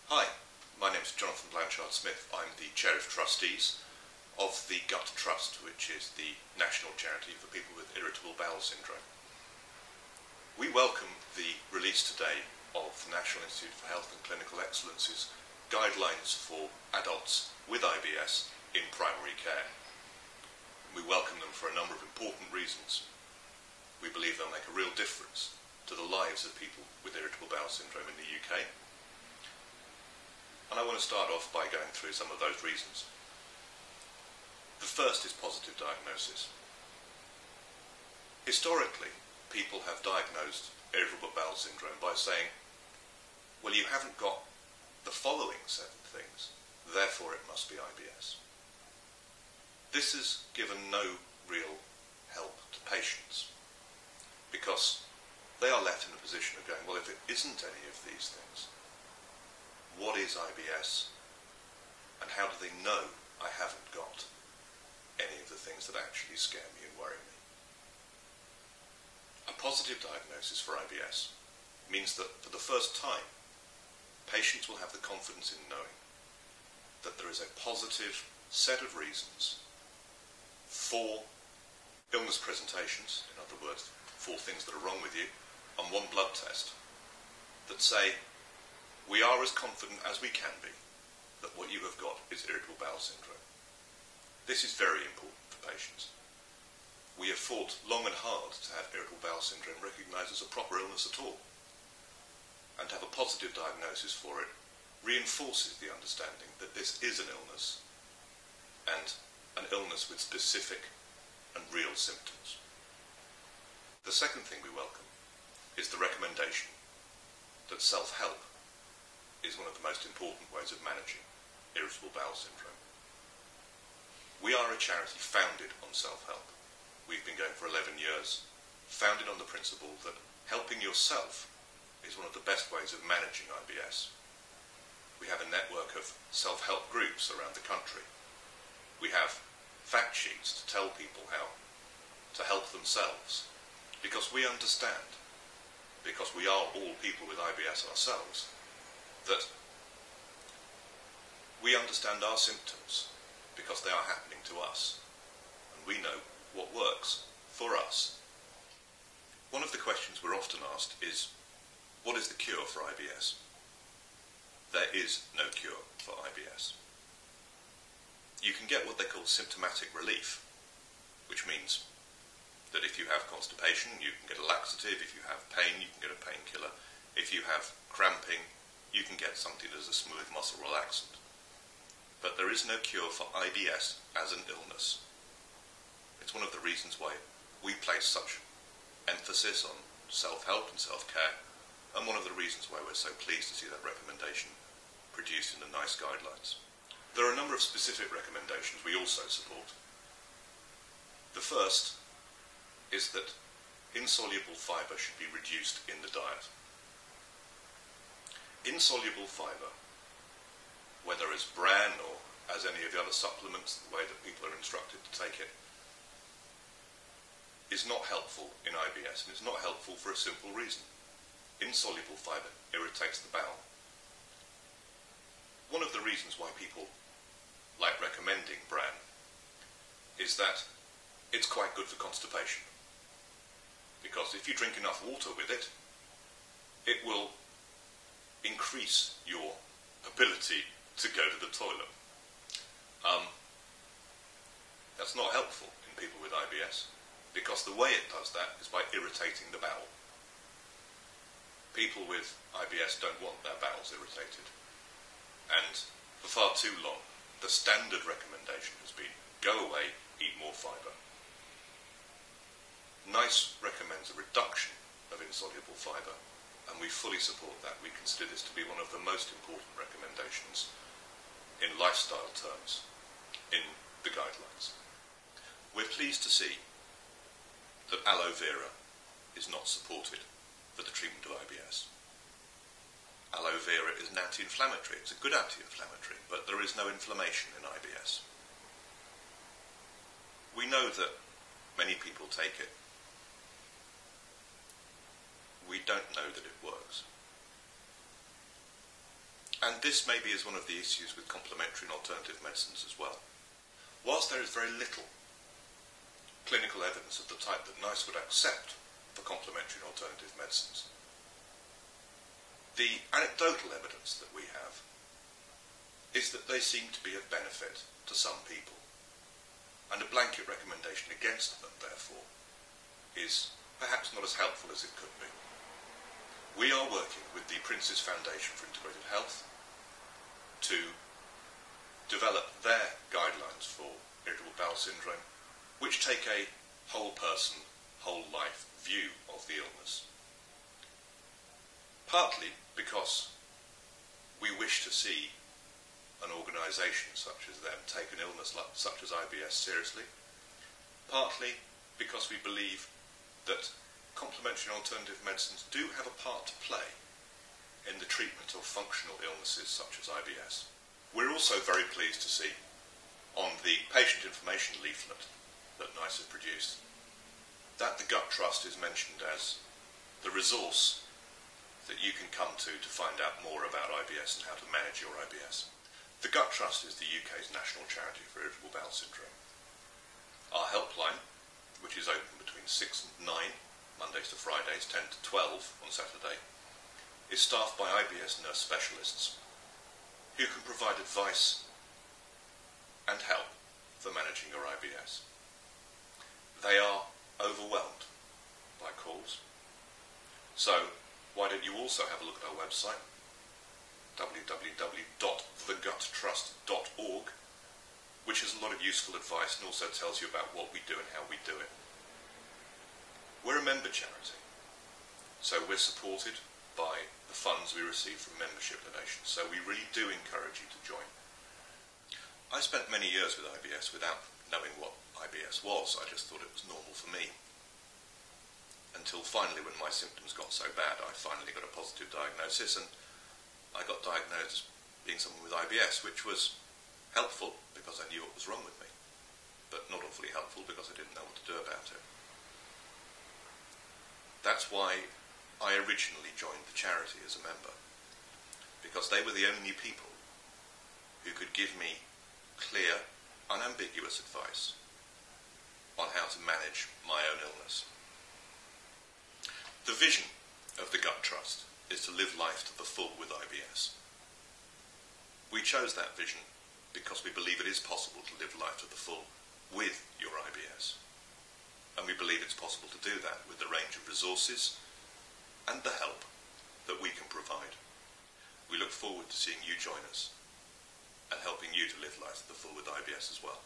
Hi, my name is Blanchard Smith. I'm the Chair of Trustees of the Gut Trust, which is the national charity for people with Irritable Bowel Syndrome. We welcome the release today of the National Institute for Health and Clinical Excellence's guidelines for adults with IBS in primary care. We welcome them for a number of important reasons. We believe they'll make a real difference to the lives of people with Irritable Bowel Syndrome in the UK. And I want to start off by going through some of those reasons. The first is positive diagnosis. Historically, people have diagnosed Irritable Bowel Syndrome by saying, well, you haven't got the following 7 things, therefore it must be IBS. This has given no real help to patients, because they are left in a position of going, well, if it isn't any of these things, what is IBS, and how do they know I haven't got any of the things that actually scare me and worry me? A positive diagnosis for IBS means that for the first time, patients will have the confidence in knowing that there is a positive set of reasons for illness presentations, in other words, 4 things that are wrong with you, on 1 blood test, that say, we are as confident as we can be that what you have got is Irritable Bowel Syndrome. This is very important for patients. We have fought long and hard to have Irritable Bowel Syndrome recognised as a proper illness at all. And to have a positive diagnosis for it reinforces the understanding that this is an illness, and an illness with specific and real symptoms. The second thing we welcome is the recommendation that self-help is one of the most important ways of managing Irritable Bowel Syndrome. We are a charity founded on self-help. We've been going for 11 years, founded on the principle that helping yourself is one of the best ways of managing IBS. We have a network of self-help groups around the country. We have fact sheets to tell people how to help themselves, because we understand, because we are all people with IBS ourselves, that we understand our symptoms because they are happening to us, and we know what works for us. One of the questions we're often asked is, what is the cure for IBS? There is no cure for IBS. You can get what they call symptomatic relief, which means that if you have constipation, you can get a laxative. If you have pain, you can get a painkiller. If you have cramping, you can get something as a smooth muscle relaxant. But there is no cure for IBS as an illness. It's one of the reasons why we place such emphasis on self-help and self-care, and one of the reasons why we're so pleased to see that recommendation produced in the NICE guidelines. There are a number of specific recommendations we also support. The first is that insoluble fibre should be reduced in the diet. Insoluble fibre, whether as bran or as any of the other supplements, the way that people are instructed to take it, is not helpful in IBS, and it's not helpful for a simple reason. Insoluble fibre irritates the bowel. One of the reasons why people like recommending bran is that it's quite good for constipation, because if you drink enough water with it, it will increase your ability to go to the toilet. That's not helpful in people with IBS, because the way it does that is by irritating the bowel. People with IBS don't want their bowels irritated, and for far too long the standard recommendation has been, go away, eat more fibre. NICE recommends a reduction of insoluble fibre, and we fully support that. We consider this to be one of the most important recommendations in lifestyle terms in the guidelines. We're pleased to see that aloe vera is not supported for the treatment of IBS. Aloe vera is an anti-inflammatory. It's a good anti-inflammatory, but there is no inflammation in IBS. We know that many people take it. We don't know that it works. And this maybe is one of the issues with complementary and alternative medicines as well. Whilst there is very little clinical evidence of the type that NICE would accept for complementary and alternative medicines, the anecdotal evidence that we have is that they seem to be of benefit to some people, and a blanket recommendation against them, therefore, is perhaps not as helpful as it could be. We are working with the Prince's Foundation for Integrated Health to develop their guidelines for irritable bowel syndrome, which take a whole person, whole life view of the illness. Partly because we wish to see an organisation such as them take an illness such as IBS seriously, partly because we believe that complementary and alternative medicines do have a part to play in the treatment of functional illnesses such as IBS. We're also very pleased to see on the patient information leaflet that NICE has produced that the Gut Trust is mentioned as the resource that you can come to find out more about IBS and how to manage your IBS. The Gut Trust is the UK's national charity for irritable bowel syndrome. Our helpline, which is open between 6 and 9, Mondays to Fridays, 10 to 12 on Saturday, is staffed by IBS nurse specialists who can provide advice and help for managing your IBS. They are overwhelmed by calls. So why don't you also have a look at our website, www.theguttrust.org, which has a lot of useful advice and also tells you about what we do and how we do it. We're a member charity, so we're supported by the funds we receive from membership donations, so we really do encourage you to join. I spent many years with IBS without knowing what IBS was. I just thought it was normal for me. Until finally, when my symptoms got so bad, I finally got a positive diagnosis, and I got diagnosed as being someone with IBS, which was helpful because I knew what was wrong with me, but not awfully helpful because I didn't know what to do about it. That's why I originally joined the charity as a member, because they were the only people who could give me clear, unambiguous advice on how to manage my own illness. The vision of the Gut Trust is to live life to the full with IBS. We chose that vision because we believe it is possible to live life to the full with your IBS. And we believe it's possible to do that with the range of resources and the help that we can provide. We look forward to seeing you join us and helping you to live life to the full with IBS as well.